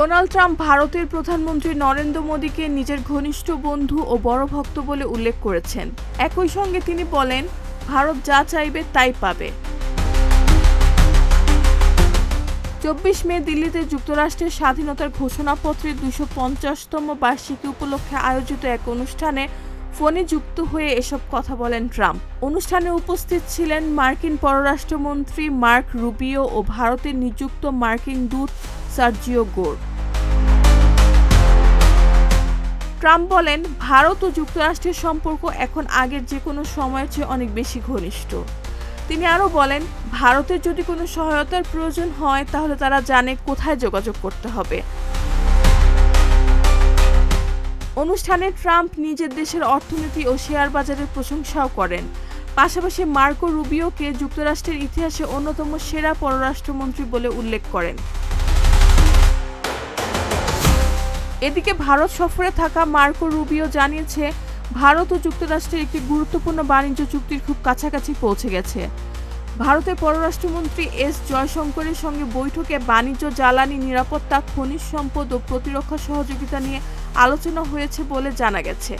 Donald Trump ভারতের প্রধানমন্ত্রী নরেন্দ্র মোদীকে নিজের ঘনিষ্ঠ বন্ধু ও বড় ভক্ত বলে উল্লেখ করেছেন। একই সঙ্গে তিনি বলেন, ভারত যা চাইবে তাই পাবে। 24 মে দিল্লিতে যুক্তরাষ্ট্রের স্বাধীনতার ঘোষণাপত্রের 250তম বার্ষিকী উপলক্ষে আয়োজিত এক অনুষ্ঠানে ফোনে যুক্ত হয়ে এসব কথা বলেন ট্রাম্প। অনুষ্ঠানে উপস্থিত ছিলেন মার্কিন পররাষ্ট্রমন্ত্রী মার্ক রুবিও ও ভারতে নিযুক্ত মার্কিন দূত সার্জিও গোর। ট্রাম্প বলেন, ভারত ও যুক্তরাষ্ট্রের সম্পর্ক এখন আগের যে কোনো সময়ের চেয়ে অনেক বেশি ঘনিষ্ঠ। তিনি আরও বলেন, ভারতের যদি কোনো সহায়তার প্রয়োজন হয় তাহলে তারা জানে কোথায় যোগাযোগ করতে হবে। অনুষ্ঠানে ট্রাম্প নিজের দেশের অর্থনীতি ও শেয়ার বাজারের প্রশংসাও করেন। পাশাপাশি মার্কো রুবিওকে যুক্তরাষ্ট্রের ইতিহাসে অন্যতম সেরা পররাষ্ট্রমন্ত্রী বলে উল্লেখ করেন। এদিকে ভারত সফরে থাকা মার্কো রুবিও জানিয়েছে, ভারত ও যুক্তরাষ্ট্রের একটি গুরুত্বপূর্ণ বাণিজ্য চুক্তির খুব কাছাকাছি পৌঁছে গেছে। ভারতের পররাষ্ট্রমন্ত্রী এস জয়শঙ্করের সঙ্গে বৈঠকে বাণিজ্য, জ্বালানি, নিরাপত্তা, খনিজ সম্পদ ও প্রতিরক্ষা সহযোগিতা নিয়ে আলোচনা হয়েছে বলে জানা গেছে।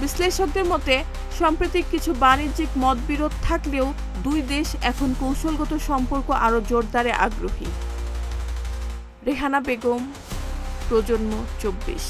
বিশ্লেষকদের মতে, সাম্প্রতিক কিছু বাণিজ্যিক মতবিরোধ থাকলেও দুই দেশ এখন কৌশলগত সম্পর্ক আরও জোরদারে আগ্রহী। রেহানা বেগম, প্রজন্ম 24।